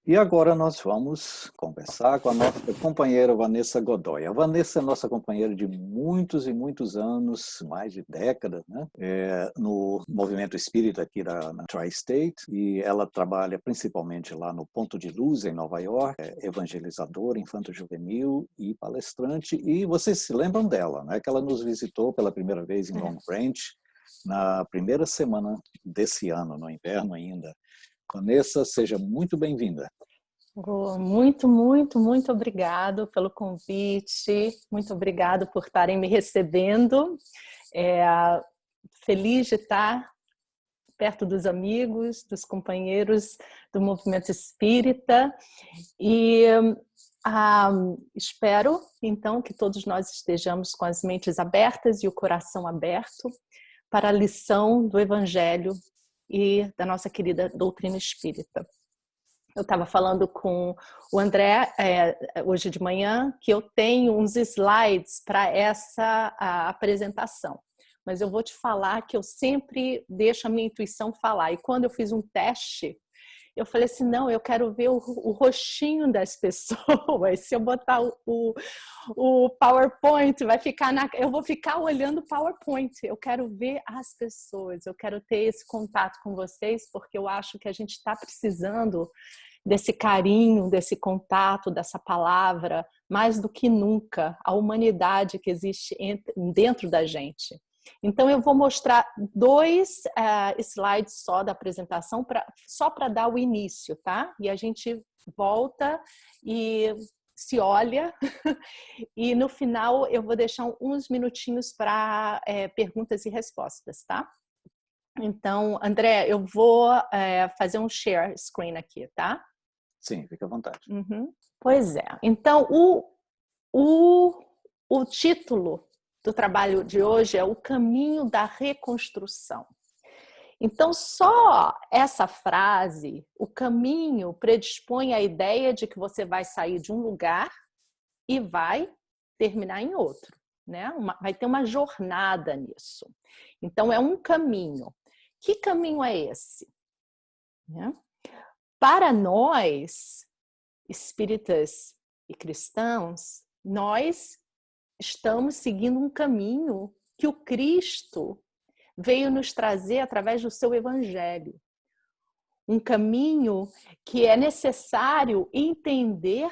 E agora nós vamos conversar com a nossa companheira Vanessa Godoy. A Vanessa é nossa companheira de muitos e muitos anos, mais de décadas, né? No movimento espírita aqui na Tri-State, e ela trabalha principalmente lá no Ponto de Luz, em Nova York, é evangelizadora, infanto-juvenil e palestrante. E vocês se lembram dela, né? Que ela nos visitou pela primeira vez em Long Branch, na primeira semana desse ano, no inverno ainda. Vanessa, seja muito bem-vinda. Muito, muito, muito obrigado pelo convite, muito obrigado por estarem me recebendo. Feliz de estar perto dos amigos, dos companheiros do movimento espírita e espero então que todos nós estejamos com as mentes abertas e o coração aberto para a lição do Evangelho e da nossa querida doutrina espírita. Eu estava falando com o André hoje de manhã que eu tenho uns slides para essa apresentação, mas eu vou te falar que eu sempre deixo a minha intuição falar. E quando eu fiz um teste, eu falei assim, não, eu quero ver o rostinho das pessoas. Se eu botar o PowerPoint, eu vou ficar olhando o PowerPoint. Eu quero ver as pessoas, eu quero ter esse contato com vocês, porque eu acho que a gente está precisando desse carinho, desse contato, dessa palavra, mais do que nunca, a humanidade que existe dentro da gente. Então, eu vou mostrar dois slides só da apresentação, só para dar o início, tá? E a gente volta e se olha, e no final eu vou deixar uns minutinhos para perguntas e respostas, tá? Então, André, eu vou fazer um share screen aqui, tá? Sim, fica à vontade. Uhum. Pois é. Então, o título do trabalho de hoje é O Caminho da Reconstrução. Então, só essa frase, o caminho, predispõe a ideia de que você vai sair de um lugar e vai terminar em outro, né? Vai ter uma jornada nisso. Então, é um caminho. Que caminho é esse? Né? Para nós, espíritas e cristãos, nós estamos seguindo um caminho que o Cristo veio nos trazer através do seu evangelho. Um caminho que é necessário entender,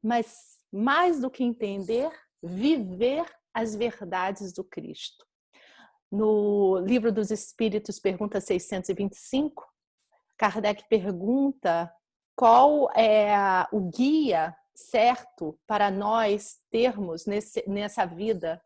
mas mais do que entender, viver as verdades do Cristo. No Livro dos Espíritos, pergunta 625, Kardec pergunta qual é o guia certo para nós termos nessa vida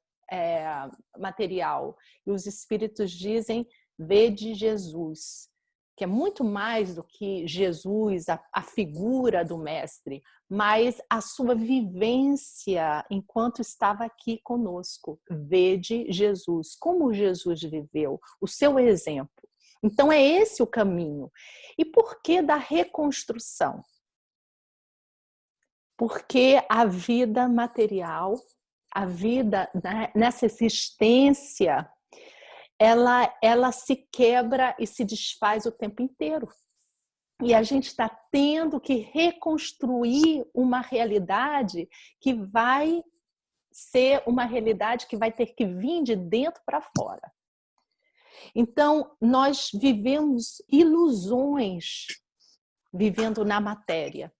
material. E os espíritos dizem, vede Jesus, que é muito mais do que Jesus, a figura do mestre, mas a sua vivência enquanto estava aqui conosco. Vede Jesus, como Jesus viveu, o seu exemplo. Então é esse o caminho. E por que da reconstrução? Porque a vida material, a vida nessa existência, ela se quebra e se desfaz o tempo inteiro. E a gente está tendo que reconstruir uma realidade que vai ser uma realidade que vai ter que vir de dentro para fora. Então, nós vivemos ilusões vivendo na matéria.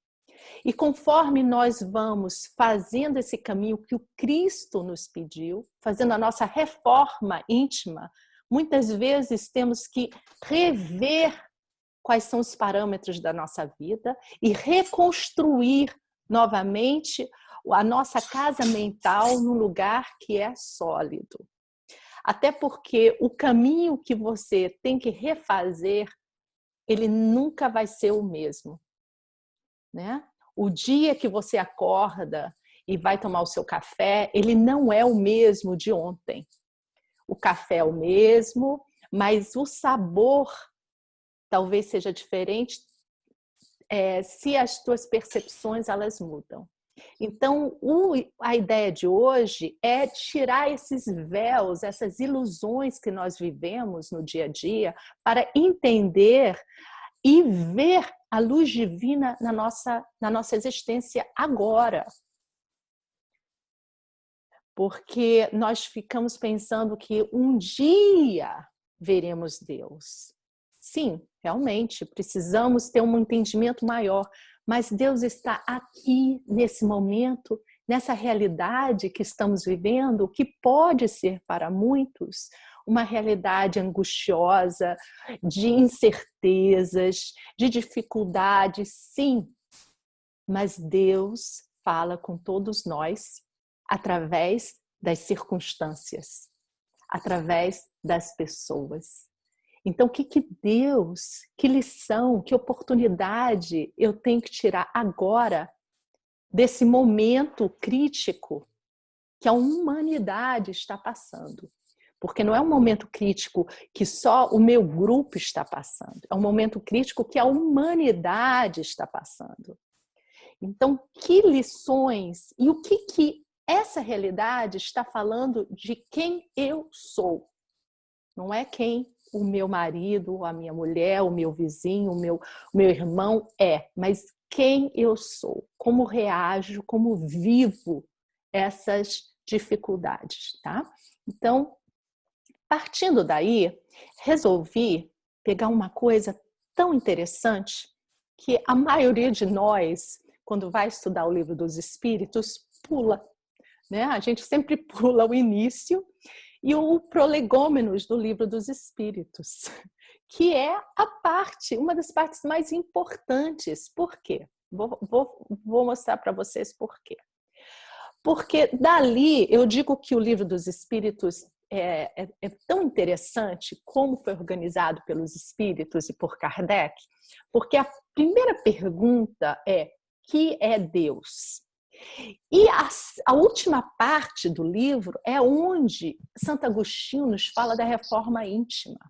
E conforme nós vamos fazendo esse caminho que o Cristo nos pediu, fazendo a nossa reforma íntima, muitas vezes temos que rever quais são os parâmetros da nossa vida e reconstruir novamente a nossa casa mental num lugar que é sólido. Até porque o caminho que você tem que refazer, ele nunca vai ser o mesmo, né? O dia que você acorda e vai tomar o seu café, ele não é o mesmo de ontem. O café é o mesmo, mas o sabor talvez seja diferente se as tuas percepções elas mudam. Então, a ideia de hoje é tirar esses véus, essas ilusões que nós vivemos no dia a dia, para entender e ver a luz divina na nossa existência agora. Porque nós ficamos pensando que um dia veremos Deus. Sim, realmente, precisamos ter um entendimento maior, mas Deus está aqui, nesse momento, nessa realidade que estamos vivendo, que pode ser para muitos uma realidade angustiosa, de incertezas, de dificuldades, sim, mas Deus fala com todos nós através das circunstâncias, através das pessoas. Então, que Deus, que lição, que oportunidade eu tenho que tirar agora desse momento crítico que a humanidade está passando? Porque não é um momento crítico que só o meu grupo está passando, é um momento crítico que a humanidade está passando. Então, que lições e o que essa realidade está falando de quem eu sou? Não é quem o meu marido, a minha mulher, o meu vizinho, o meu irmão é, mas quem eu sou, como reajo, como vivo essas dificuldades, tá? Então, partindo daí, resolvi pegar uma coisa tão interessante que a maioria de nós, quando vai estudar o livro dos Espíritos, pula, né? A gente sempre pula o início e o prolegômenos do livro dos Espíritos, que é uma das partes mais importantes. Por quê? Vou mostrar para vocês por quê. Porque dali, eu digo que o livro dos Espíritos é tão interessante como foi organizado pelos Espíritos e por Kardec, porque a primeira pergunta é: que é Deus? E a última parte do livro é onde Santo Agostinho nos fala da reforma íntima.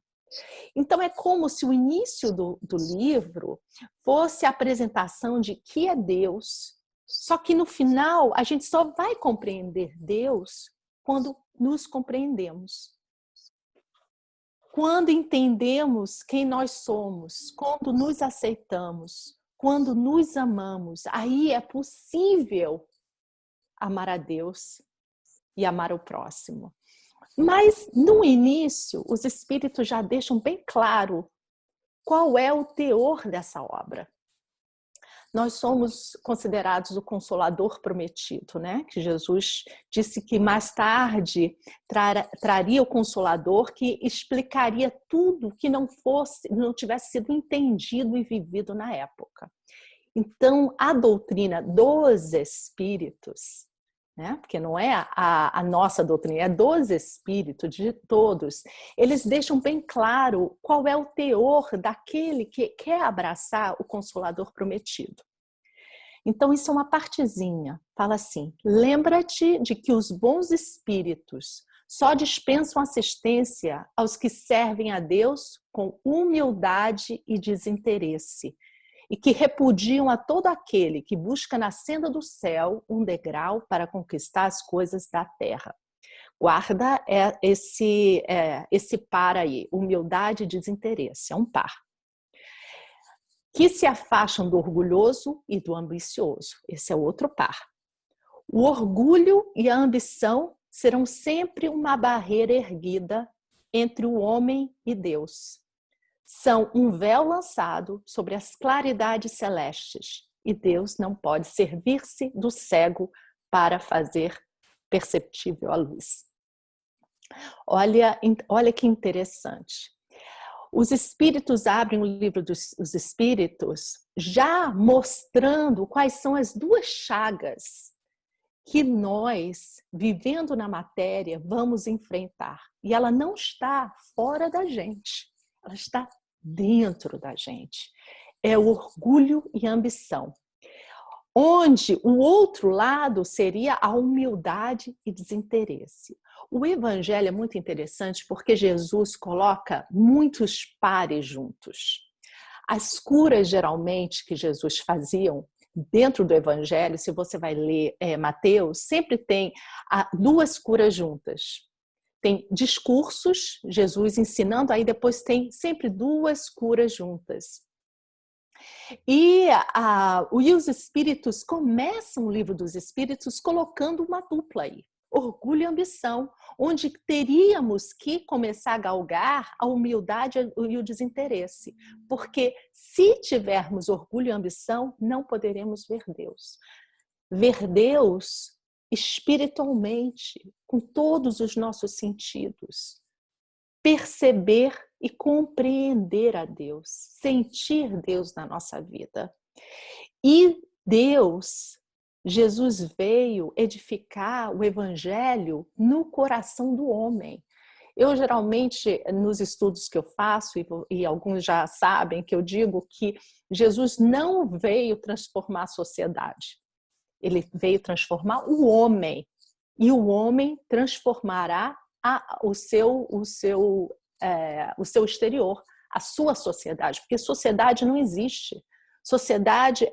Então é como se o início do livro fosse a apresentação de que é Deus, só que no final a gente só vai compreender Deus quando nos compreendemos. Quando entendemos quem nós somos, quando nos aceitamos, quando nos amamos, aí é possível amar a Deus e amar o próximo. Mas, no início, os Espíritos já deixam bem claro qual é o teor dessa obra. Nós somos considerados o Consolador prometido, né? Que Jesus disse que mais tarde traria o Consolador que explicaria tudo que não tivesse sido entendido e vivido na época. Então, a doutrina dos Espíritos, né? Porque não é a nossa doutrina, é dos Espíritos, de todos, eles deixam bem claro qual é o teor daquele que quer abraçar o Consolador prometido. Então, isso é uma partezinha. Fala assim: lembra-te de que os bons espíritos só dispensam assistência aos que servem a Deus com humildade e desinteresse, e que repudiam a todo aquele que busca na senda do céu um degrau para conquistar as coisas da terra. Guarda esse par aí, humildade e desinteresse, é um par. Que se afastam do orgulhoso e do ambicioso, esse é outro par. O orgulho e a ambição serão sempre uma barreira erguida entre o homem e Deus. São um véu lançado sobre as claridades celestes e Deus não pode servir-se do cego para fazer perceptível a luz. Olha que interessante. Os Espíritos abrem o livro dos Espíritos já mostrando quais são as duas chagas que nós, vivendo na matéria, vamos enfrentar. E ela não está fora da gente, ela está dentro da gente. É o orgulho e a ambição. Onde o outro lado seria a humildade e desinteresse. O Evangelho é muito interessante porque Jesus coloca muitos pares juntos. As curas, geralmente, que Jesus fazia dentro do Evangelho, se você vai ler Mateus, sempre tem duas curas juntas. Tem discursos, Jesus ensinando, aí depois tem sempre duas curas juntas. E os espíritos começam o livro dos espíritos colocando uma dupla aí. Orgulho e ambição, onde teríamos que começar a galgar a humildade e o desinteresse. Porque se tivermos orgulho e ambição, não poderemos ver Deus. Ver Deus espiritualmente, com todos os nossos sentidos. Perceber e compreender a Deus, sentir Deus na nossa vida. E Deus, Jesus veio edificar o evangelho no coração do homem. Eu geralmente, nos estudos que eu faço, e alguns já sabem que eu digo que Jesus não veio transformar a sociedade. Ele veio transformar o homem. E o homem transformará o seu exterior, a sua sociedade, porque sociedade não existe. Sociedade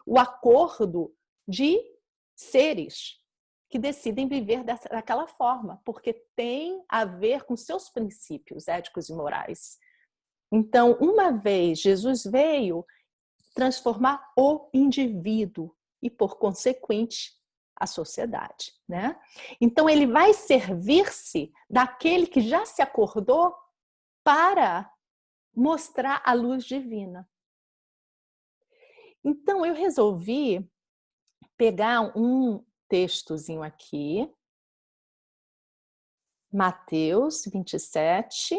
o acordo de seres que decidem viver daquela forma, porque tem a ver com seus princípios éticos e morais. Então, uma vez Jesus veio transformar o indivíduo e, por consequente, a sociedade, né? Então ele vai servir-se daquele que já se acordou para mostrar a luz divina. Então eu resolvi pegar um textozinho aqui, Mateus 27,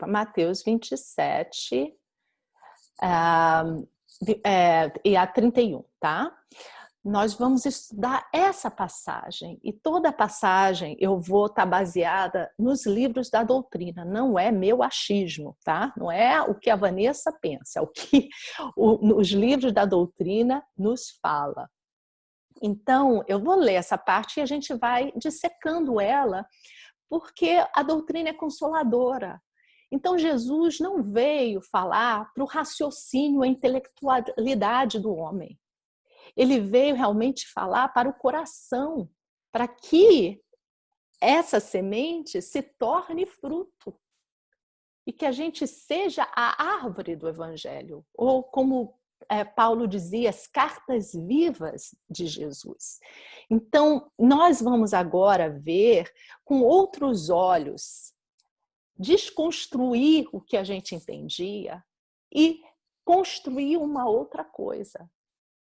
Mateus 27, e a 31, tá? Nós vamos estudar essa passagem, e toda a passagem eu vou estar baseada nos livros da doutrina, não é meu achismo, tá? Não é o que a Vanessa pensa, é o que os livros da doutrina nos fala. Então, eu vou ler essa parte e a gente vai dissecando ela, porque a doutrina é consoladora. Então, Jesus não veio falar para o raciocínio, a intelectualidade do homem. Ele veio realmente falar para o coração, para que essa semente se torne fruto. E que a gente seja a árvore do Evangelho, ou como Paulo dizia, as cartas vivas de Jesus. Então, nós vamos agora ver com outros olhos, desconstruir o que a gente entendia e construir uma outra coisa,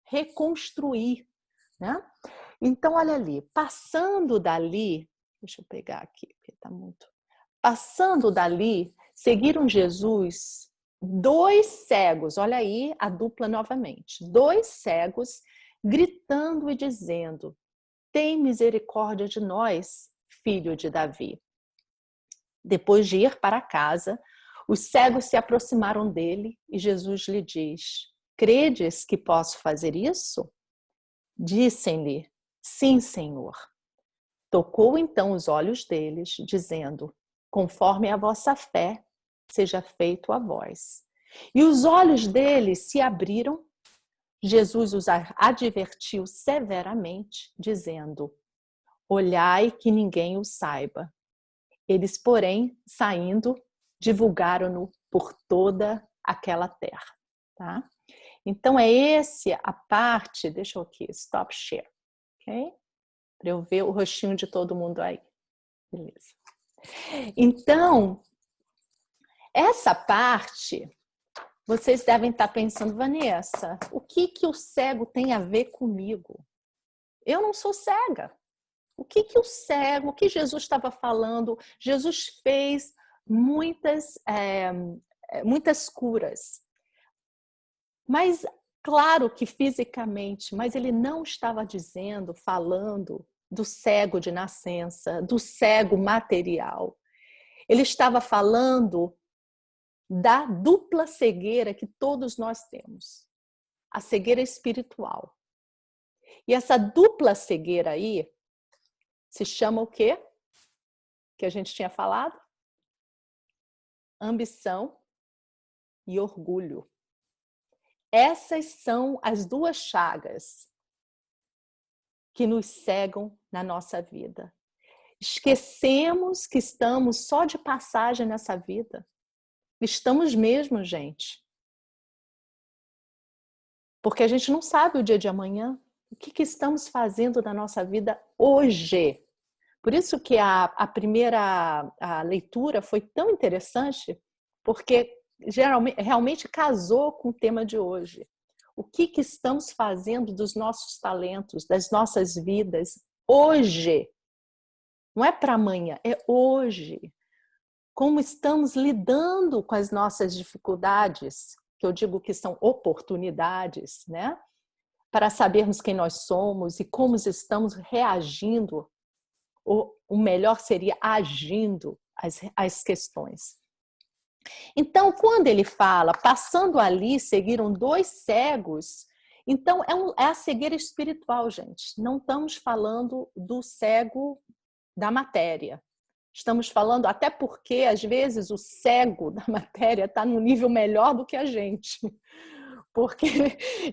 reconstruir, né? Então, olha ali, passando dali, deixa eu pegar aqui, porque está muito... Passando dali, seguiram Jesus 2 cegos, olha aí a dupla novamente, 2 cegos gritando e dizendo: tem misericórdia de nós, filho de Davi. Depois de ir para casa, os cegos se aproximaram dele e Jesus lhe diz: credes que posso fazer isso? Dissem-lhe: sim, Senhor. Tocou então os olhos deles, dizendo: conforme a vossa fé, seja feito a vós. E os olhos deles se abriram. Jesus os advertiu severamente, dizendo: olhai que ninguém o saiba. Eles, porém, saindo, divulgaram-no por toda aquela terra. Tá? Então, é esse a parte... Deixa eu aqui, stop share. Ok? Para eu ver o rostinho de todo mundo aí. Beleza. Então, essa parte, vocês devem estar pensando: Vanessa, o que o cego tem a ver comigo? Eu não sou cega. O que o cego, o que Jesus estava falando? Jesus fez muitas curas. Mas, claro que fisicamente, mas ele não estava falando do cego de nascença, do cego material. Ele estava falando da dupla cegueira que todos nós temos. A cegueira espiritual. E essa dupla cegueira aí se chama o quê? Que a gente tinha falado? Ambição e orgulho. Essas são as 2 chagas que nos cegam na nossa vida. Esquecemos que estamos só de passagem nessa vida. Estamos mesmo, gente. Porque a gente não sabe o dia de amanhã. O que estamos fazendo na nossa vida hoje? Por isso que a primeira leitura foi tão interessante, porque realmente casou com o tema de hoje. O que estamos fazendo dos nossos talentos, das nossas vidas hoje? Não é para amanhã, é hoje. Como estamos lidando com as nossas dificuldades, que eu digo que são oportunidades, né? Para sabermos quem nós somos e como estamos reagindo, ou o melhor seria agindo às questões. Então, quando ele fala, passando ali, seguiram 2 cegos, então é a cegueira espiritual, gente. Não estamos falando do cego da matéria. Estamos falando, até porque, às vezes, o cego da matéria está num nível melhor do que a gente. Porque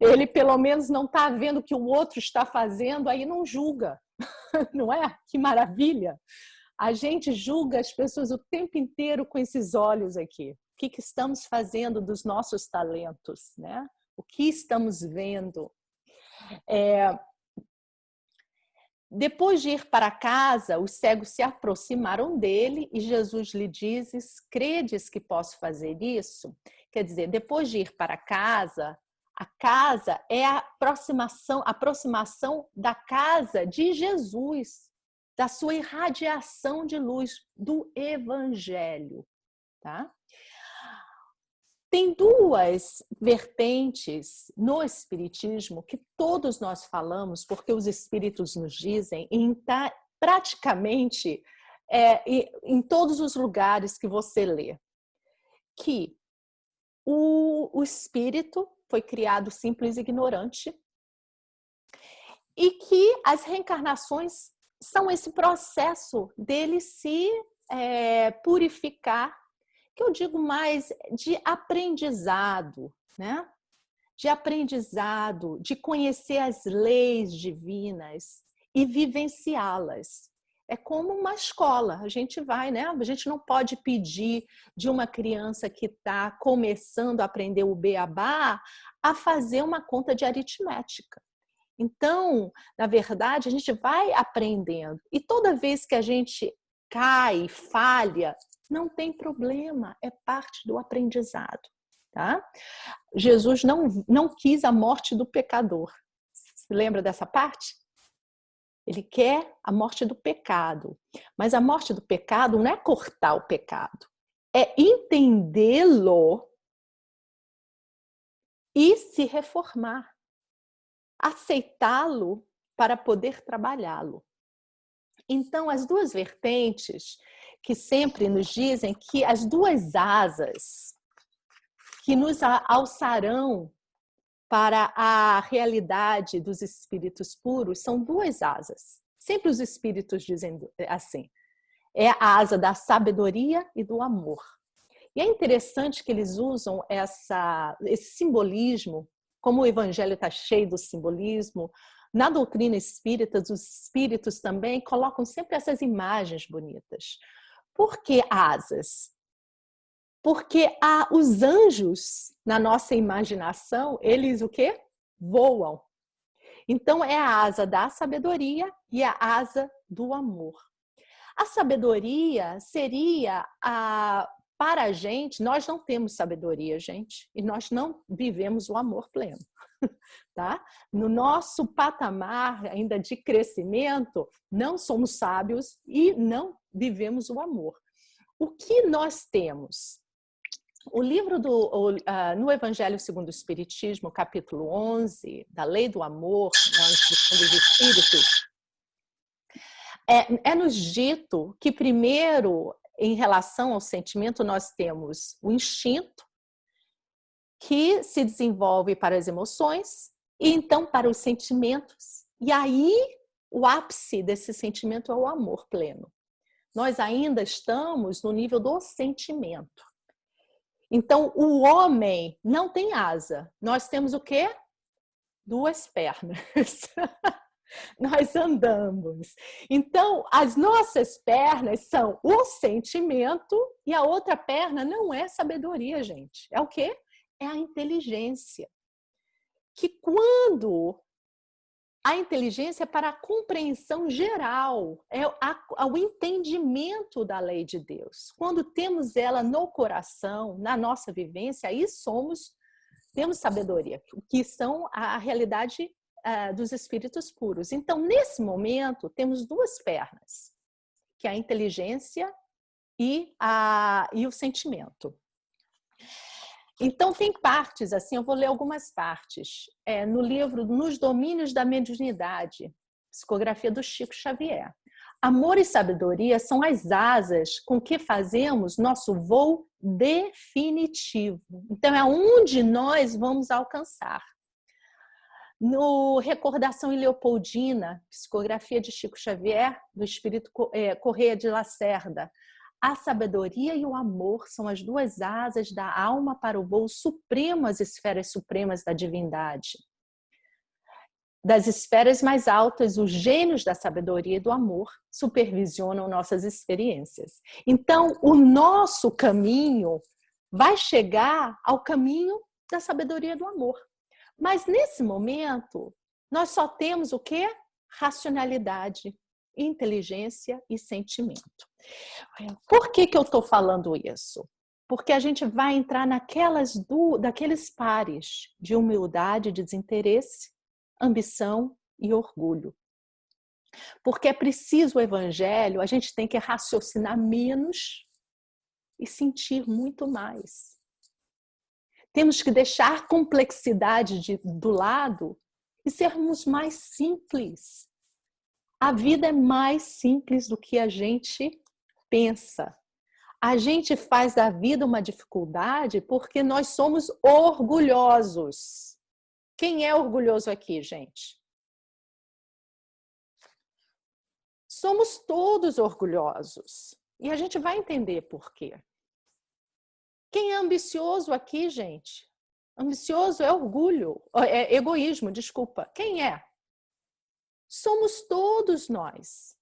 ele, pelo menos, não está vendo o que o outro está fazendo, aí não julga. Não é? Que maravilha! A gente julga as pessoas o tempo inteiro com esses olhos aqui. O que estamos fazendo dos nossos talentos, né? O que estamos vendo? Depois de ir para casa, os cegos se aproximaram dele e Jesus lhe disse: credes que posso fazer isso? Quer dizer, depois de ir para casa, a casa é a aproximação da casa de Jesus, da sua irradiação de luz, do Evangelho. Tá? Tem 2 vertentes no Espiritismo que todos nós falamos, porque os Espíritos nos dizem, praticamente em todos os lugares que você lê, que o Espírito foi criado simples e ignorante e que as reencarnações são esse processo dele se purificar, que eu digo mais de aprendizado, né? De aprendizado, de conhecer as leis divinas e vivenciá-las. É como uma escola, a gente vai, né? A gente não pode pedir de uma criança que está começando a aprender o beabá a fazer uma conta de aritmética. Então, na verdade, a gente vai aprendendo. E toda vez que a gente cai, falha, não tem problema, é parte do aprendizado. Tá? Jesus não quis a morte do pecador. Se lembra dessa parte? Ele quer a morte do pecado. Mas a morte do pecado não é cortar o pecado, é entendê-lo e se reformar. Aceitá-lo para poder trabalhá-lo. Então, as 2 vertentes que sempre nos dizem que as 2 asas que nos alçarão para a realidade dos espíritos puros são 2 asas. Sempre os espíritos dizem assim. É a asa da sabedoria e do amor. E é interessante que eles usam esse simbolismo, como o Evangelho está cheio do simbolismo. Na doutrina espírita, os espíritos também colocam sempre essas imagens bonitas. Por que asas? Porque os anjos, na nossa imaginação, eles o quê? Voam. Então, é a asa da sabedoria e a asa do amor. A sabedoria seria para a gente, nós não temos sabedoria, gente, e nós não vivemos o amor pleno. Tá? No nosso patamar ainda de crescimento, não somos sábios e não vivemos o amor. O que nós temos? O livro no Evangelho segundo o Espiritismo, capítulo 11, da Lei do Amor, na Instrução dos Espíritos, nos dito que primeiro, em relação ao sentimento, nós temos o instinto, que se desenvolve para as emoções, e então para os sentimentos. E aí, o ápice desse sentimento é o amor pleno. Nós ainda estamos no nível do sentimento. Então, o homem não tem asa. Nós temos o quê? 2 pernas. nós andamos. Então, as nossas pernas são o sentimento e a outra perna não é sabedoria, gente. É o quê? É a inteligência. Que quando a inteligência é para a compreensão geral, é o entendimento da lei de Deus. Quando temos ela no coração, na nossa vivência, aí temos sabedoria, que são a realidade dos espíritos puros. Então, nesse momento, temos duas pernas, que é a inteligência e o sentimento. Então, tem partes, assim, eu vou ler algumas partes. No livro Nos Domínios da Mediunidade, psicografia do Chico Xavier. Amor e sabedoria são as asas com que fazemos nosso voo definitivo. Então, é onde nós vamos alcançar. No Recordação em Leopoldina, psicografia de Chico Xavier, do Espírito Correia de Lacerda, a sabedoria e o amor são as duas asas da alma para o voo supremo às esferas supremas da divindade. Das esferas mais altas, os gênios da sabedoria e do amor supervisionam nossas experiências. Então, o nosso caminho vai chegar ao caminho da sabedoria e do amor. Mas, nesse momento, nós só temos o quê? Racionalidade, inteligência e sentimento. Por que eu estou falando isso? Porque a gente vai entrar daqueles pares de humildade, desinteresse, ambição e orgulho. Porque é preciso o evangelho, a gente tem que raciocinar menos e sentir muito mais. Temos que deixar a complexidade do lado e sermos mais simples. A vida é mais simples do que a gente pensa. A gente faz da vida uma dificuldade porque nós somos orgulhosos. Quem é orgulhoso aqui, gente? Somos todos orgulhosos. E a gente vai entender por quê. Quem é ambicioso aqui, gente? Ambicioso é orgulho, é egoísmo, desculpa. Quem é? Somos todos nós.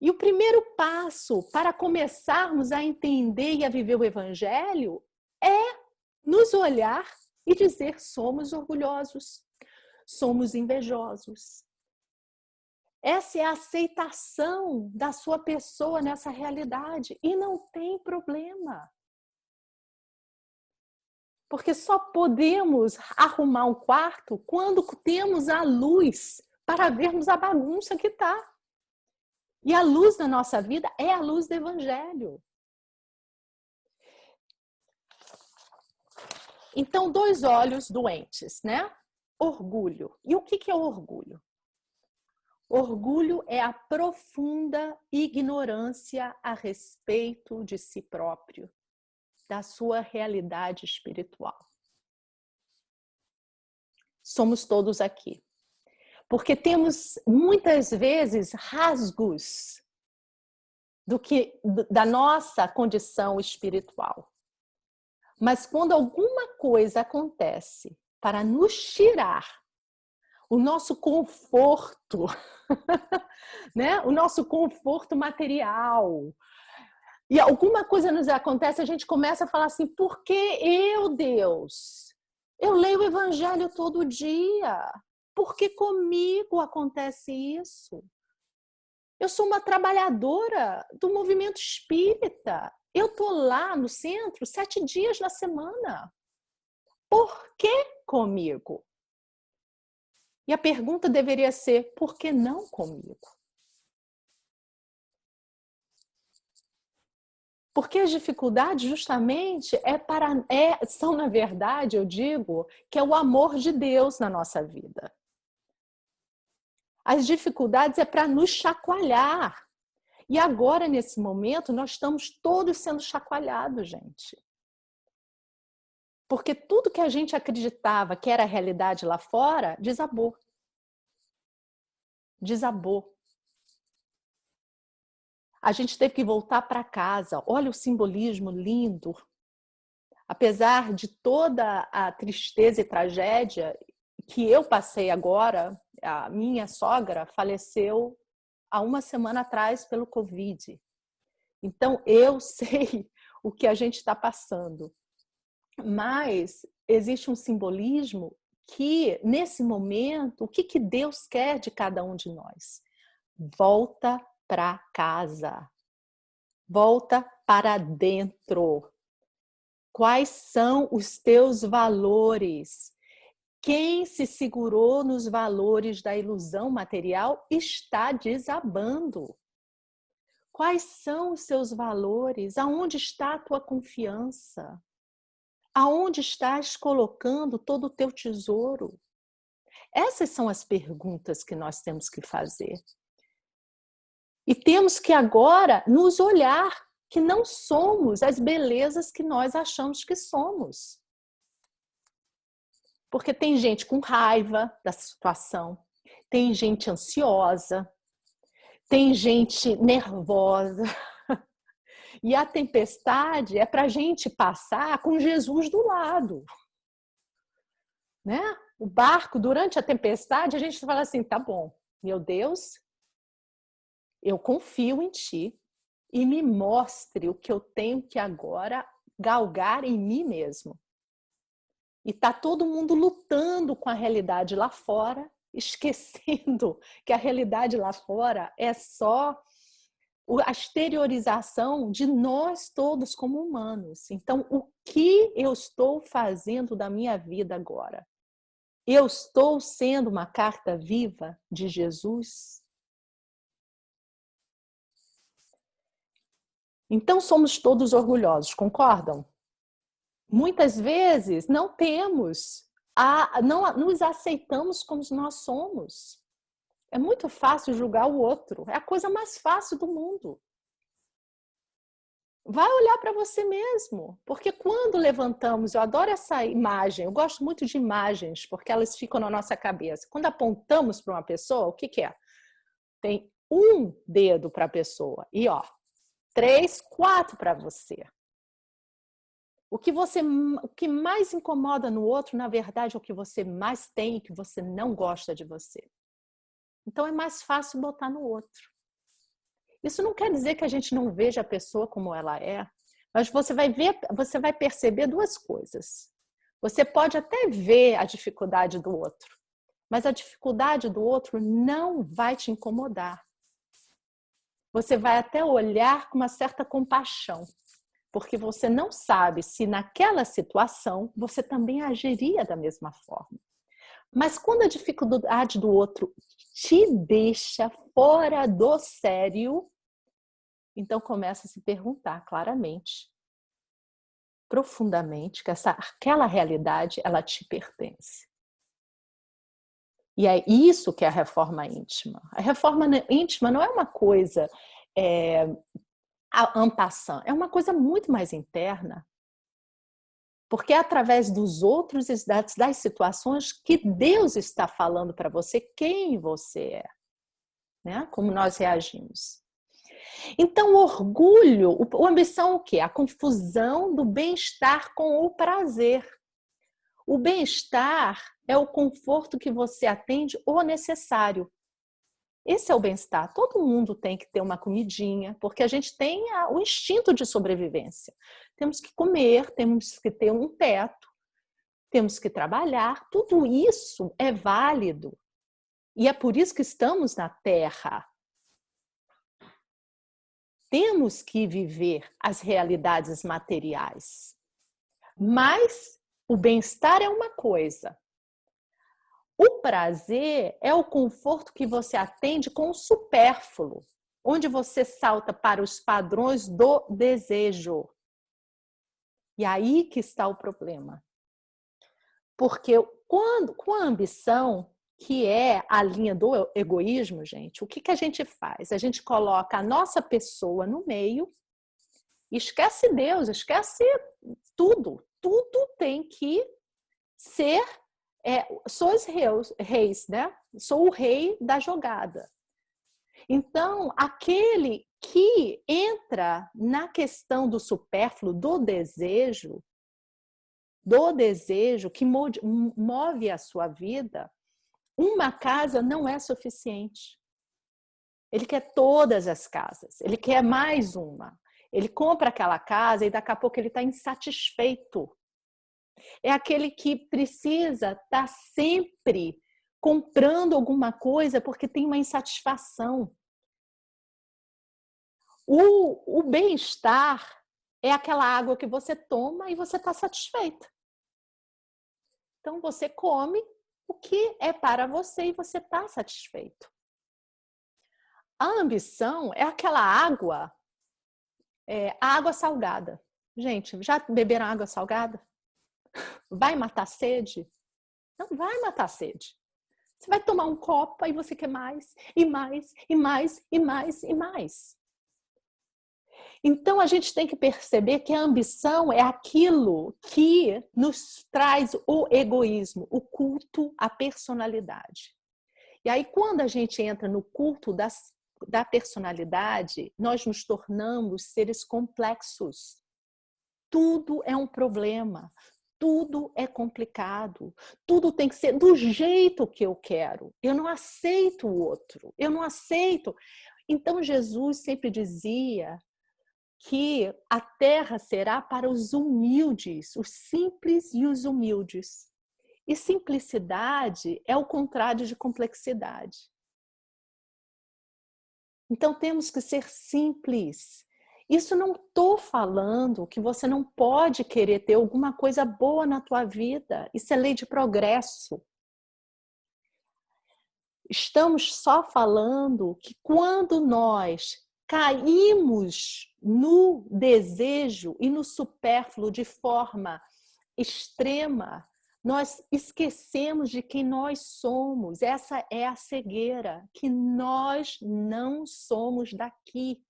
E o primeiro passo para começarmos a entender e a viver o Evangelho é nos olhar e dizer: somos orgulhosos, somos invejosos. Essa é a aceitação da sua pessoa nessa realidade. E não tem problema. Porque só podemos arrumar um quarto quando temos a luz para vermos a bagunça que está. E a luz da nossa vida é a luz do Evangelho. Então, 2 olhos doentes, né? Orgulho. E o que é o orgulho? Orgulho é a profunda ignorância a respeito de si próprio, da sua realidade espiritual. Somos todos aqui. Porque temos, muitas vezes, rasgos da nossa condição espiritual. Mas quando alguma coisa acontece para nos tirar o nosso conforto, né? O nosso conforto material, e alguma coisa nos acontece, a gente começa a falar assim: por que eu, Deus? Eu leio o Evangelho todo dia. Por que comigo acontece isso? Eu sou uma trabalhadora do movimento espírita. Eu estou lá no centro 7 dias na semana. Por que comigo? E a pergunta deveria ser: por que não comigo? Porque as dificuldades justamente são, na verdade, eu digo, que é o amor de Deus na nossa vida. As dificuldades é para nos chacoalhar. E agora, nesse momento, nós estamos todos sendo chacoalhados, gente. Porque tudo que a gente acreditava que era a realidade lá fora, desabou. Desabou. A gente teve que voltar para casa. Olha o simbolismo lindo. Apesar de toda a tristeza e tragédia que eu passei agora, A minha sogra faleceu há uma semana atrás pelo Covid. Então, eu sei o que a gente está passando. Mas existe um simbolismo que, nesse momento, o que Deus quer de cada um de nós? Volta para casa. Volta para dentro. Quais são os teus valores? Quem se segurou nos valores da ilusão material está desabando. Quais são os seus valores? Aonde está a tua confiança? Aonde estás colocando todo o teu tesouro? Essas são as perguntas que nós temos que fazer. E temos que agora nos olhar que não somos as belezas que nós achamos que somos. Porque tem gente com raiva da situação, tem gente ansiosa, tem gente nervosa. E a tempestade é para a gente passar com Jesus do lado. Né? O barco, durante a tempestade, a gente fala assim, tá bom, meu Deus, eu confio em ti e me mostre o que eu tenho que agora galgar em mim mesmo. E tá todo mundo lutando com a realidade lá fora, esquecendo que a realidade lá fora é só a exteriorização de nós todos como humanos. Então, o que eu estou fazendo da minha vida agora? Eu estou sendo uma carta viva de Jesus? Então, somos todos orgulhosos, concordam? Muitas vezes não nos aceitamos como nós somos. É muito fácil julgar o outro. É a coisa mais fácil do mundo. Vai olhar para você mesmo. Porque quando levantamos, eu adoro essa imagem, eu gosto muito de imagens, porque elas ficam na nossa cabeça. Quando apontamos para uma pessoa, o que é? Tem um dedo para a pessoa. E 3, 4 para você. O que mais incomoda no outro, na verdade, é o que você mais tem e que você não gosta de você. Então, é mais fácil botar no outro. Isso não quer dizer que a gente não veja a pessoa como ela é, mas você vai perceber duas coisas. Você pode até ver a dificuldade do outro, mas a dificuldade do outro não vai te incomodar. Você vai até olhar com uma certa compaixão, porque você não sabe se naquela situação você também agiria da mesma forma. Mas quando a dificuldade do outro te deixa fora do sério, então começa a se perguntar claramente, profundamente, que aquela realidade, ela te pertence. E é isso que é a reforma íntima. A reforma íntima não é uma coisa en passant, é uma coisa muito mais interna. Porque é através dos outros e das situações que Deus está falando para você quem você é, né? Como nós reagimos. Então, o orgulho, a ambição, o quê? A confusão do bem-estar com o prazer. O bem-estar é o conforto que você atende o necessário. Esse é o bem-estar. Todo mundo tem que ter uma comidinha, porque a gente tem o instinto de sobrevivência. Temos que comer, temos que ter um teto, temos que trabalhar. Tudo isso é válido. E é por isso que estamos na Terra. Temos que viver as realidades materiais. Mas o bem-estar é uma coisa. O prazer é o conforto que você atende com o supérfluo, onde você salta para os padrões do desejo. E aí que está o problema. Porque com a ambição, que é a linha do egoísmo, gente, o que a gente faz? A gente coloca a nossa pessoa no meio, esquece Deus, esquece tudo. Tudo tem que ser... sou os reis, né? Sou o rei da jogada. Então, aquele que entra na questão do supérfluo, do desejo que move a sua vida, uma casa não é suficiente. Ele quer todas as casas, ele quer mais uma. Ele compra aquela casa e daqui a pouco ele está insatisfeito. É aquele que precisa estar sempre comprando alguma coisa porque tem uma insatisfação. O bem-estar é aquela água que você toma e você está satisfeita. Então você come o que é para você e você está satisfeito. A ambição é aquela água, a água salgada. Gente, já beberam água salgada? Vai matar a sede? Não vai matar a sede. Você vai tomar um copo e você quer mais, e mais, e mais, e mais, e mais. Então a gente tem que perceber que a ambição é aquilo que nos traz o egoísmo, o culto à personalidade. E aí quando a gente entra no culto da personalidade, nós nos tornamos seres complexos. Tudo é um problema. Tudo é complicado, tudo tem que ser do jeito que eu quero. Eu não aceito o outro, eu não aceito. Então Jesus sempre dizia que a terra será para os humildes, os simples e os humildes. E simplicidade é o contrário de complexidade. Então temos que ser simples. Isso não estou falando que você não pode querer ter alguma coisa boa na tua vida. Isso é lei de progresso. Estamos só falando que quando nós caímos no desejo e no supérfluo de forma extrema, nós esquecemos de quem nós somos. Essa é a cegueira, que nós não somos daqui.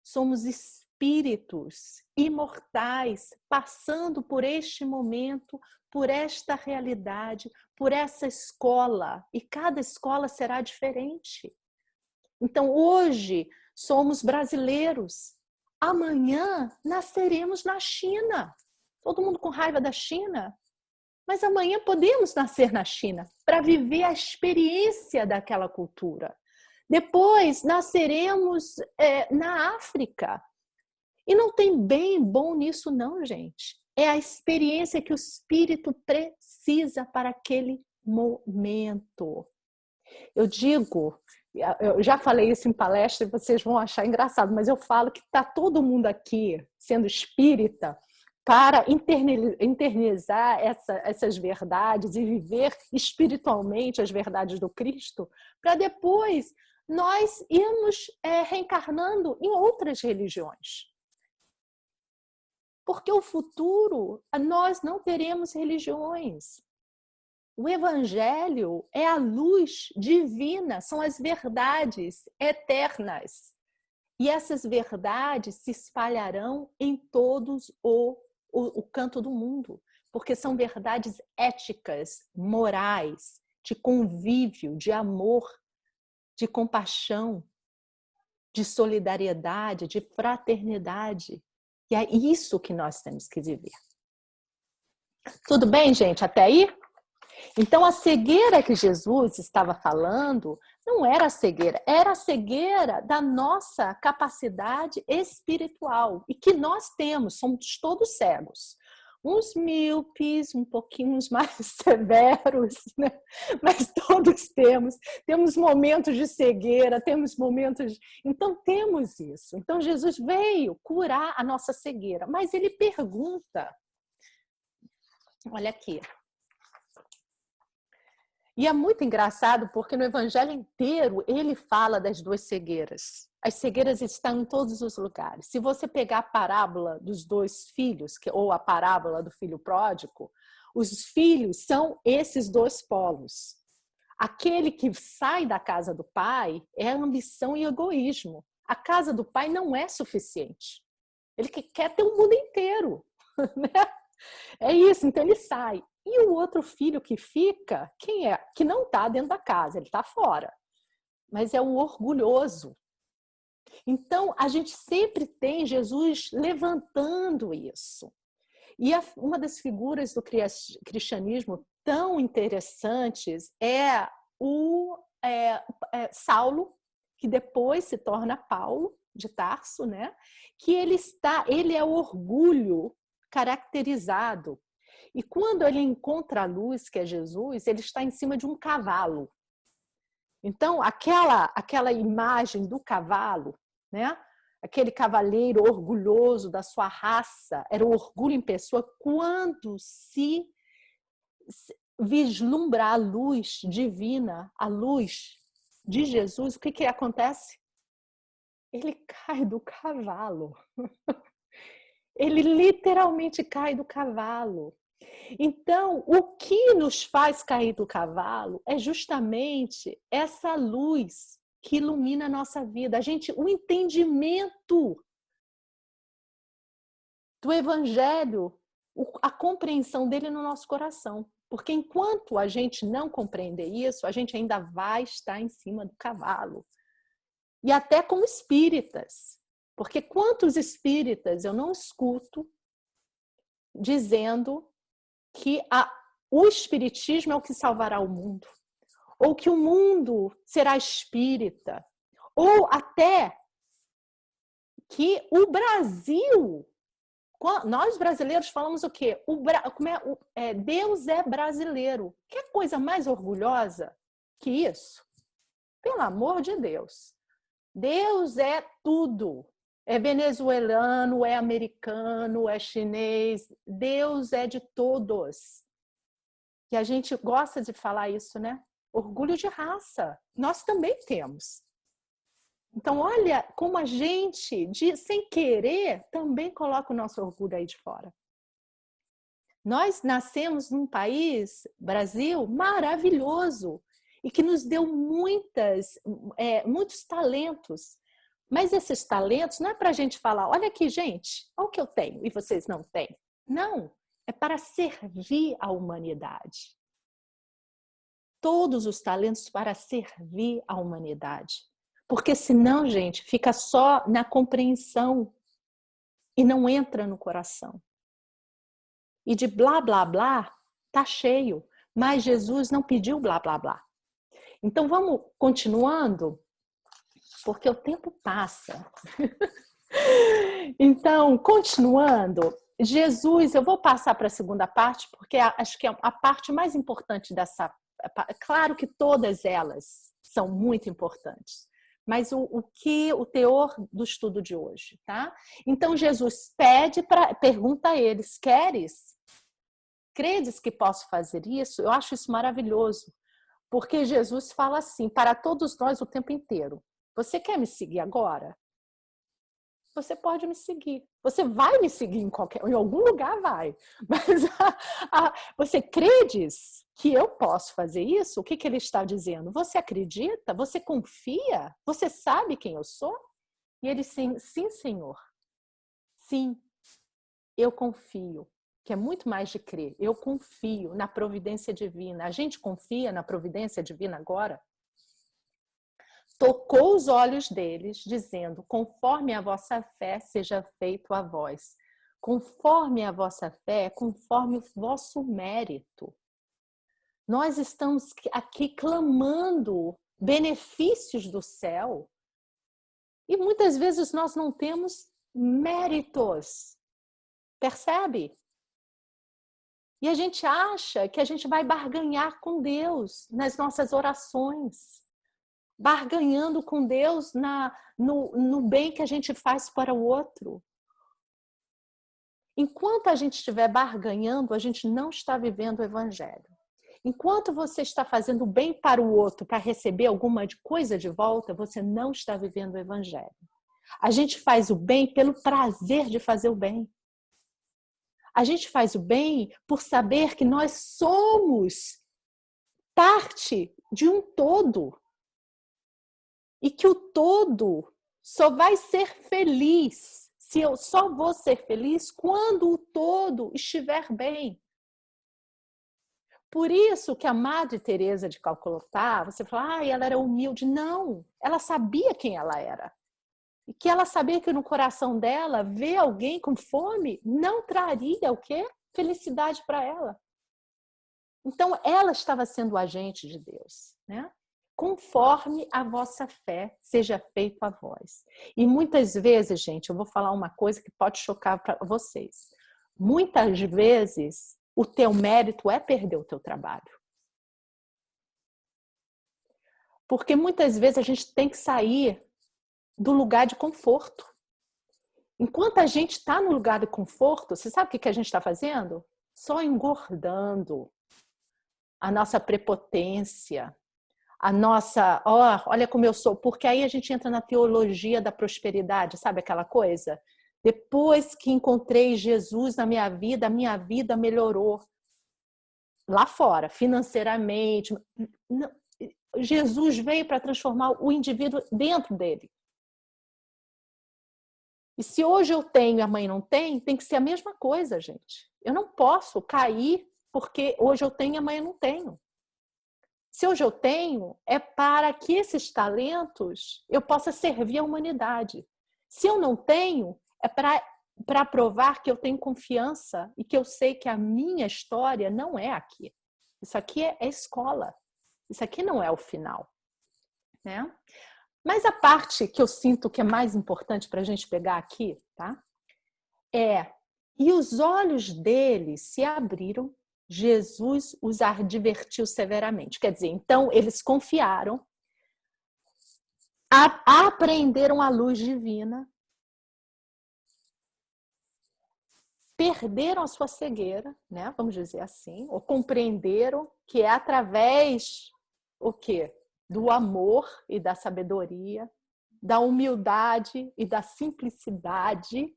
Somos espíritos imortais, passando por este momento, por esta realidade, por essa escola. E cada escola será diferente. Então, hoje, somos brasileiros. Amanhã, nasceremos na China. Todo mundo com raiva da China. Mas amanhã podemos nascer na China para viver a experiência daquela cultura. Depois nasceremos na África. E não tem bem bom nisso não, gente. É a experiência que o espírito precisa para aquele momento. Eu digo, eu já falei isso em palestra e vocês vão achar engraçado, mas eu falo que está todo mundo aqui sendo espírita para internalizar essas verdades e viver espiritualmente as verdades do Cristo, para depois nós irmos reencarnando em outras religiões. Porque o futuro, nós não teremos religiões. O Evangelho é a luz divina, são as verdades eternas. E essas verdades se espalharão em todos o canto do mundo, porque são verdades éticas, morais, de convívio, de amor, de compaixão, de solidariedade, de fraternidade. E é isso que nós temos que viver. Tudo bem, gente? Até aí? Então, a cegueira que Jesus estava falando não era a cegueira, era a cegueira da nossa capacidade espiritual. E que nós temos, somos todos cegos. Uns míopes, um pouquinho mais severos, né? Mas todos temos momentos de cegueira, temos momentos... Então, temos isso. Então, Jesus veio curar a nossa cegueira. Mas ele pergunta, olha aqui, e é muito engraçado porque no Evangelho inteiro ele fala das duas cegueiras. As cegueiras estão em todos os lugares. Se você pegar a parábola dos dois filhos, ou a parábola do filho pródigo, os filhos são esses dois polos. Aquele que sai da casa do pai é ambição e egoísmo. A casa do pai não é suficiente. Ele quer ter o mundo inteiro. Né? É isso, então ele sai. E o outro filho que fica, quem é? Que não está dentro da casa, ele está fora. Mas é o orgulhoso. Então, a gente sempre tem Jesus levantando isso. E uma das figuras do cristianismo tão interessantes é Saulo, que depois se torna Paulo de Tarso, né? Que ele é o orgulho caracterizado. E quando ele encontra a luz, que é Jesus, ele está em cima de um cavalo. Então, aquela imagem do cavalo, né? Aquele cavaleiro orgulhoso da sua raça, era o orgulho em pessoa. Quando se vislumbra a luz divina, a luz de Jesus, o que acontece? Ele cai do cavalo. Ele literalmente cai do cavalo. Então, o que nos faz cair do cavalo é justamente essa luz que ilumina a nossa vida. O entendimento do Evangelho, a compreensão dele no nosso coração. Porque enquanto a gente não compreender isso, a gente ainda vai estar em cima do cavalo. E até como espíritas. Porque quantos espíritas eu não escuto dizendo que o espiritismo é o que salvará o mundo, ou que o mundo será espírita, ou até que o Brasil, nós brasileiros falamos o quê? Deus é brasileiro. Que coisa mais orgulhosa que isso? Pelo amor de Deus. Deus é tudo. É venezuelano, é americano, é chinês. Deus é de todos. E a gente gosta de falar isso, né? Orgulho de raça. Nós também temos. Então, olha como a gente, sem querer, também coloca o nosso orgulho aí de fora. Nós nascemos num país, Brasil, maravilhoso. E que nos deu muitos talentos. Mas esses talentos não é para a gente falar, olha aqui, gente, olha o que eu tenho e vocês não têm. Não, é para servir a humanidade. Todos os talentos para servir a humanidade. Porque senão, gente, fica só na compreensão e não entra no coração. E de blá, blá, blá, tá cheio. Mas Jesus não pediu blá, blá, blá. Então vamos continuando, porque o tempo passa. Então, continuando, Jesus, eu vou passar para a segunda parte, porque acho que é a parte mais importante dessa. Claro que todas elas são muito importantes, mas o teor do estudo de hoje, tá? Então, Jesus pergunta a eles: credes que posso fazer isso? Eu acho isso maravilhoso, porque Jesus fala assim para todos nós o tempo inteiro: você quer me seguir agora? Você pode me seguir. Você vai me seguir em algum lugar, vai. Mas você credes que eu posso fazer isso? O que ele está dizendo? Você acredita? Você confia? Você sabe quem eu sou? E ele, sim, Senhor. Sim, eu confio. Que é muito mais de crer. Eu confio na providência divina. A gente confia na providência divina agora? Tocou os olhos deles, dizendo: conforme a vossa fé seja feito a vós. Conforme a vossa fé, conforme o vosso mérito. Nós estamos aqui clamando benefícios do céu. E muitas vezes nós não temos méritos. Percebe? E a gente acha que a gente vai barganhar com Deus nas nossas orações. Barganhando com Deus no bem que a gente faz para o outro. Enquanto a gente estiver barganhando, a gente não está vivendo o Evangelho. Enquanto você está fazendo bem para o outro, para receber alguma coisa de volta, você não está vivendo o Evangelho. A gente faz o bem pelo prazer de fazer o bem. A gente faz o bem por saber que nós somos parte de um todo. E que o todo só vai ser feliz, se eu só vou ser feliz quando o todo estiver bem. Por isso que a Madre Teresa de Calcutá, você fala, ela era humilde. Não, ela sabia quem ela era. E que ela sabia que no coração dela, ver alguém com fome não traria o quê? Felicidade para ela. Então, ela estava sendo o agente de Deus. né? Conforme a vossa fé seja feito a vós. E muitas vezes, gente, eu vou falar uma coisa que pode chocar para vocês. Muitas vezes, o teu mérito é perder o teu trabalho. Porque muitas vezes a gente tem que sair do lugar de conforto. Enquanto a gente está no lugar de conforto, você sabe o que a gente está fazendo? Só engordando a nossa prepotência, a nossa, olha como eu sou, porque aí a gente entra na teologia da prosperidade, sabe aquela coisa? Depois que encontrei Jesus na minha vida, a minha vida melhorou. Lá fora, financeiramente. Jesus veio para transformar o indivíduo dentro dele. E se hoje eu tenho e a mãe não tem, tem que ser a mesma coisa, gente. Eu não posso cair porque hoje eu tenho e a mãe não tenho. Se hoje eu tenho, é para que esses talentos eu possa servir a humanidade. Se eu não tenho, é para provar que eu tenho confiança e que eu sei que a minha história não é aqui. Isso aqui é escola. Isso aqui não é o final, né? Mas a parte que eu sinto que é mais importante para a gente pegar aqui, tá? E os olhos deles se abriram, Jesus os advertiu severamente. Quer dizer, então eles confiaram, aprenderam a luz divina, perderam a sua cegueira, né? Vamos dizer assim, ou compreenderam que é através o quê? Do amor e da sabedoria, da humildade e da simplicidade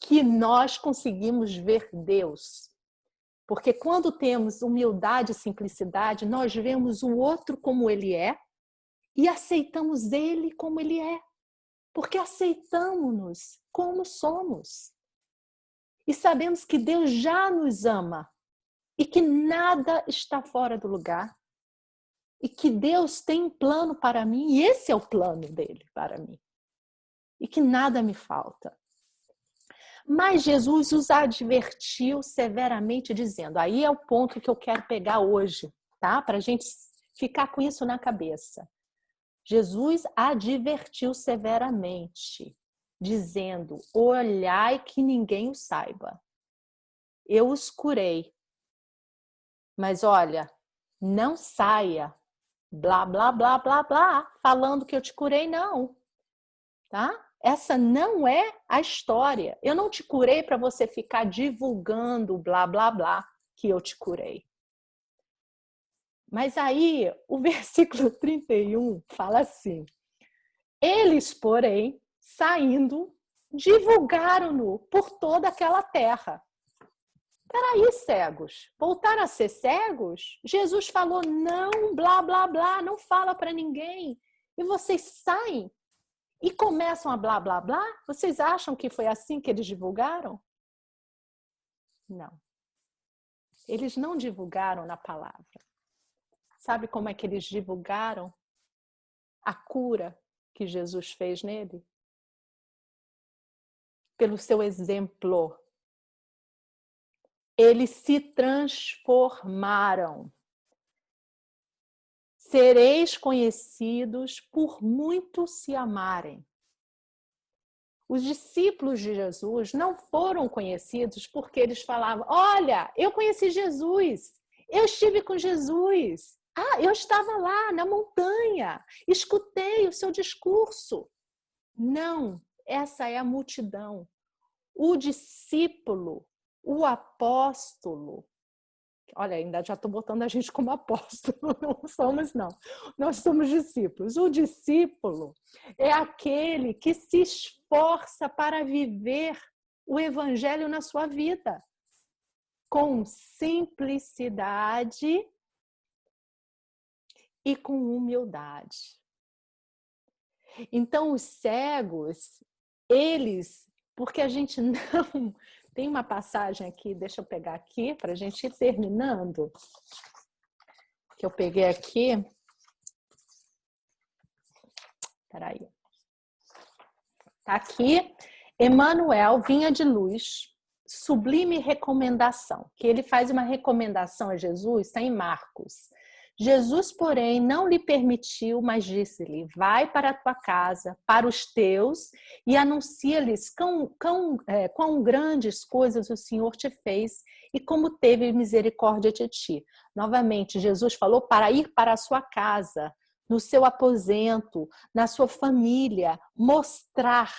que nós conseguimos ver Deus. Porque quando temos humildade e simplicidade, nós vemos o outro como ele é e aceitamos ele como ele é. Porque aceitamos-nos como somos. E sabemos que Deus já nos ama e que nada está fora do lugar. E que Deus tem um plano para mim, e esse é o plano dele para mim. E que nada me falta. Mas Jesus os advertiu severamente, dizendo, aí é o ponto que eu quero pegar hoje, tá? Para a gente ficar com isso na cabeça. Jesus advertiu severamente, dizendo, olhai que ninguém o saiba. Eu os curei. Mas olha, não saia blá, blá, blá, blá, blá, falando que eu te curei, não. Tá? Essa não é a história. Eu não te curei para você ficar divulgando blá, blá, blá que eu te curei. Mas aí, o versículo 31 fala assim, eles, porém, saindo, divulgaram-no por toda aquela terra. Peraí, cegos, voltaram a ser cegos? Jesus falou, não, blá, blá, blá, não fala para ninguém. E vocês saem e começam a blá, blá, blá? Vocês acham que foi assim que eles divulgaram? Não. Eles não divulgaram na palavra. Sabe como é que eles divulgaram a cura que Jesus fez nele? Pelo seu exemplo. Eles se transformaram. Sereis conhecidos por muito se amarem. Os discípulos de Jesus não foram conhecidos porque eles falavam, olha, eu conheci Jesus, eu estive com Jesus, eu estava lá na montanha, escutei o seu discurso. Não, essa é a multidão. O discípulo, o apóstolo, olha, ainda já estou botando a gente como apóstolo, não somos não, nós somos discípulos. O discípulo é aquele que se esforça para viver o evangelho na sua vida, com simplicidade e com humildade. Então, os cegos, eles, porque a gente não... Tem uma passagem aqui, deixa eu pegar aqui, para a gente ir terminando, que eu peguei aqui. Peraí. Está aqui, Emmanuel, vinha de luz, sublime recomendação, que ele faz uma recomendação a Jesus, está em Marcos. Jesus, porém, não lhe permitiu, mas disse-lhe: vai para a tua casa, para os teus, e anuncia-lhes quão grandes coisas o Senhor te fez e como teve misericórdia de ti. Novamente, Jesus falou para ir para a sua casa, no seu aposento, na sua família, mostrar.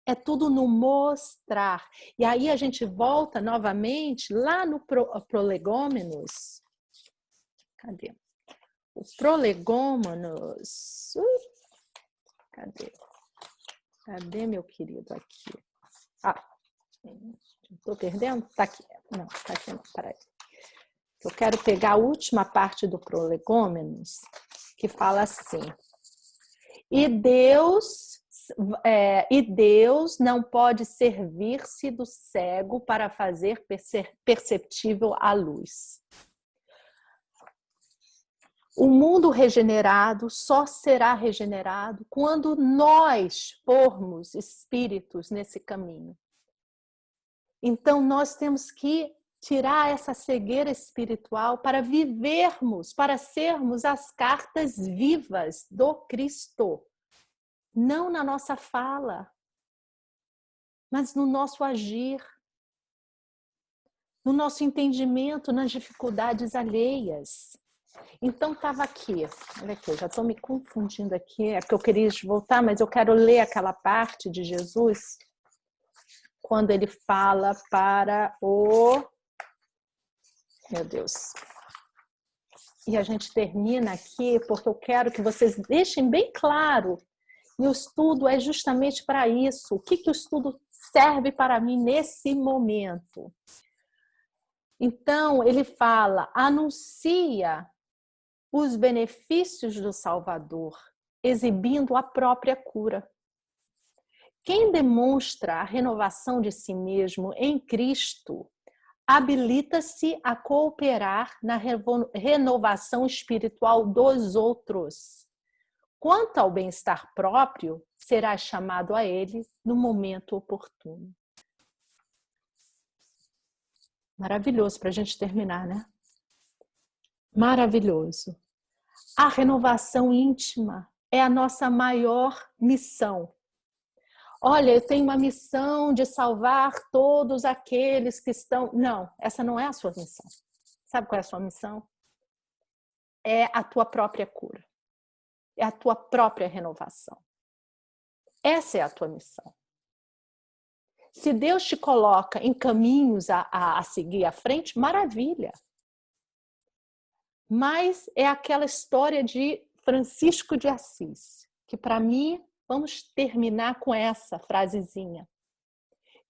É tudo no mostrar. E aí a gente volta novamente lá no Prolegômenos. Cadê? O Prolegômenos. Cadê? Cadê, meu querido? Aqui. Estou perdendo? Está aqui. Não, está aqui não. Peraí. Eu quero pegar a última parte do Prolegômenos, que fala assim. E Deus não pode servir-se do cego para fazer perceptível a luz. O mundo regenerado só será regenerado quando nós formos espíritos nesse caminho. Então, nós temos que tirar essa cegueira espiritual para vivermos, para sermos as cartas vivas do Cristo. Não na nossa fala, mas no nosso agir, no nosso entendimento nas dificuldades alheias. Então, estava aqui, olha aqui, eu já estou me confundindo aqui, é porque eu queria voltar, mas eu quero ler aquela parte de Jesus, quando ele fala para o... Meu Deus. E a gente termina aqui, porque eu quero que vocês deixem bem claro. E o estudo é justamente para isso. O que o estudo serve para mim nesse momento? Então, ele fala, anuncia os benefícios do Salvador, exibindo a própria cura. Quem demonstra a renovação de si mesmo em Cristo, habilita-se a cooperar na renovação espiritual dos outros. Quanto ao bem-estar próprio, será chamado a ele no momento oportuno. Maravilhoso para a gente terminar, né? Maravilhoso. A renovação íntima é a nossa maior missão. Olha, eu tenho uma missão de salvar todos aqueles que estão... Não, essa não é a sua missão. Sabe qual é a sua missão? É a tua própria cura. É a tua própria renovação. Essa é a tua missão. Se Deus te coloca em caminhos a seguir à frente, maravilha. Mas é aquela história de Francisco de Assis, que para mim, vamos terminar com essa frasezinha,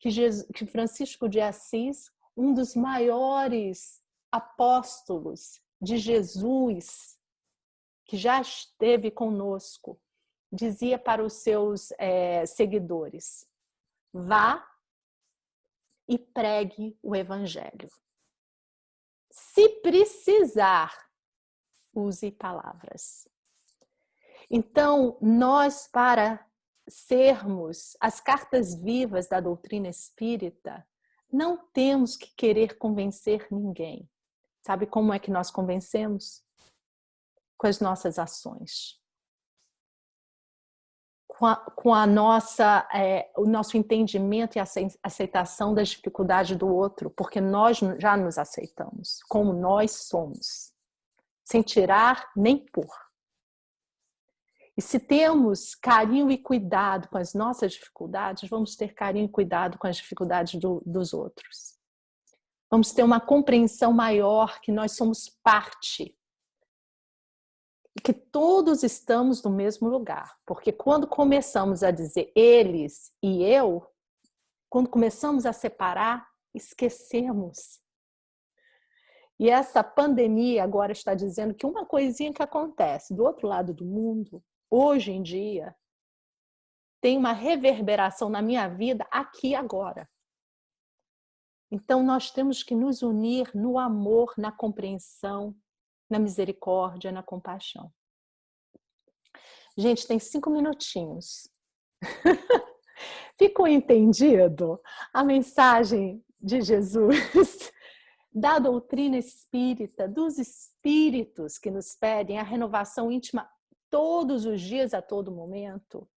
que Francisco de Assis, um dos maiores apóstolos de Jesus, que já esteve conosco, dizia para os seus seguidores: vá e pregue o evangelho. Se precisar, use palavras. Então, nós, para sermos as cartas vivas da doutrina espírita, não temos que querer convencer ninguém. Sabe como é que nós convencemos? Com as nossas ações. Com a nossa, o nosso entendimento e aceitação das dificuldades do outro, porque nós já nos aceitamos, como nós somos, sem tirar nem pôr. E se temos carinho e cuidado com as nossas dificuldades, vamos ter carinho e cuidado com as dificuldades dos outros. Vamos ter uma compreensão maior que nós somos parte. E que todos estamos no mesmo lugar. Porque quando começamos a dizer eles e eu, quando começamos a separar, esquecemos. E essa pandemia agora está dizendo que uma coisinha que acontece do outro lado do mundo, hoje em dia, tem uma reverberação na minha vida aqui agora. Então nós temos que nos unir no amor, na compreensão, na misericórdia, na compaixão. Gente, tem 5 minutinhos. Ficou entendido a mensagem de Jesus? da doutrina espírita, dos espíritos que nos pedem a renovação íntima todos os dias, a todo momento.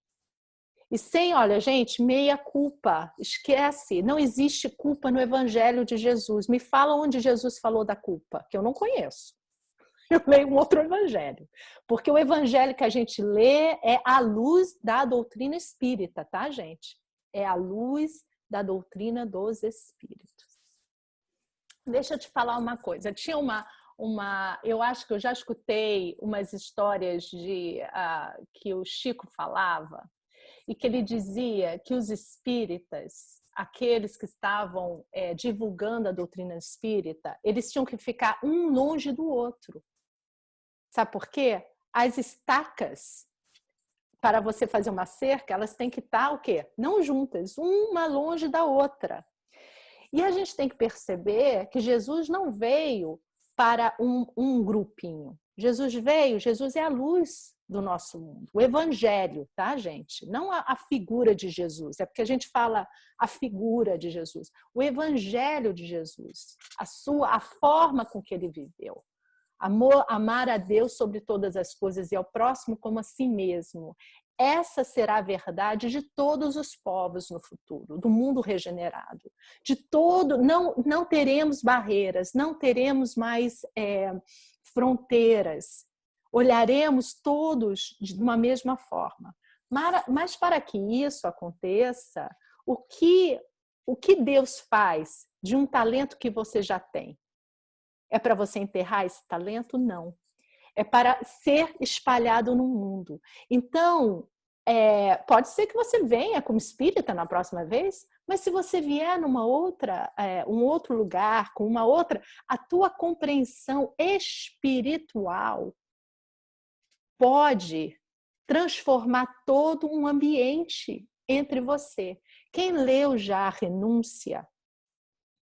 E sem, olha, gente, meia culpa, esquece, não existe culpa no Evangelho de Jesus. Me fala onde Jesus falou da culpa, que eu não conheço. Eu leio um outro evangelho. Porque o evangelho que a gente lê é à luz da doutrina espírita, tá, gente? É à luz da doutrina dos espíritos. Deixa eu te falar uma coisa. Tinha eu acho que eu já escutei umas histórias que o Chico falava, e que ele dizia que os espíritas, aqueles que estavam divulgando a doutrina espírita, eles tinham que ficar um longe do outro. Sabe por quê? As estacas, para você fazer uma cerca, elas têm que estar o quê? Não juntas, uma longe da outra. E a gente tem que perceber que Jesus não veio para um grupinho. Jesus é a luz do nosso mundo. O evangelho, tá, gente? Não a figura de Jesus. É porque a gente fala a figura de Jesus. O evangelho de Jesus. A forma com que ele viveu. Amar a Deus sobre todas as coisas e ao próximo como a si mesmo. Essa será a verdade de todos os povos no futuro, do mundo regenerado. Não teremos barreiras, não teremos mais fronteiras. Olharemos todos de uma mesma forma. Mas para que isso aconteça, o que Deus faz de um talento que você já tem? É para você enterrar esse talento? Não. É para ser espalhado no mundo. Então, pode ser que você venha como espírita na próxima vez, mas se você vier um outro lugar, com uma outra, a tua compreensão espiritual pode transformar todo um ambiente entre você. Quem leu já a Renúncia,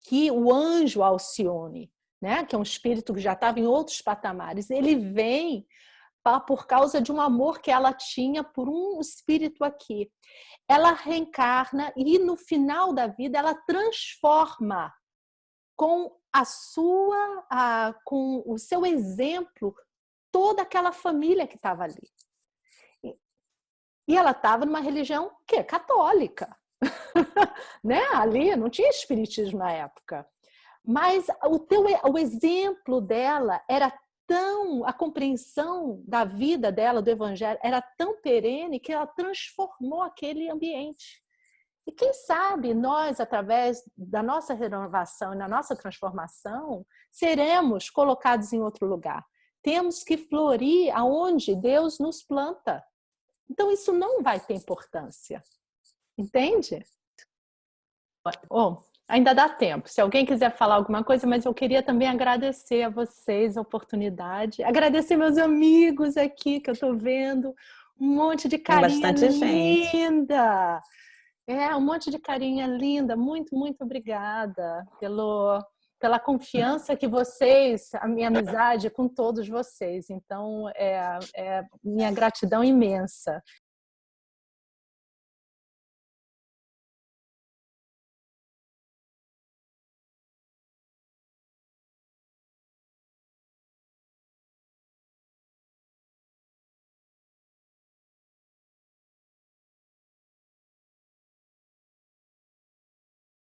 que o anjo Alcione, né, que é um espírito que já estava em outros patamares, ele vem por causa de um amor que ela tinha por um espírito aqui. Ela reencarna e no final da vida ela transforma com com o seu exemplo toda aquela família que estava ali. E ela estava numa religião católica. Né? Ali não tinha espiritismo na época. Mas o exemplo dela era a compreensão da vida dela, do evangelho, era tão perene que ela transformou aquele ambiente. E quem sabe nós, através da nossa renovação e da nossa transformação, seremos colocados em outro lugar. Temos que florir aonde Deus nos planta. Então isso não vai ter importância. Entende? Ainda dá tempo. Se alguém quiser falar alguma coisa, mas eu queria também agradecer a vocês a oportunidade. Agradecer meus amigos aqui que eu estou vendo. Um monte de carinha linda. Um monte de carinha linda. Muito, muito obrigada pela confiança que vocês, a minha amizade com todos vocês. Então, minha gratidão imensa.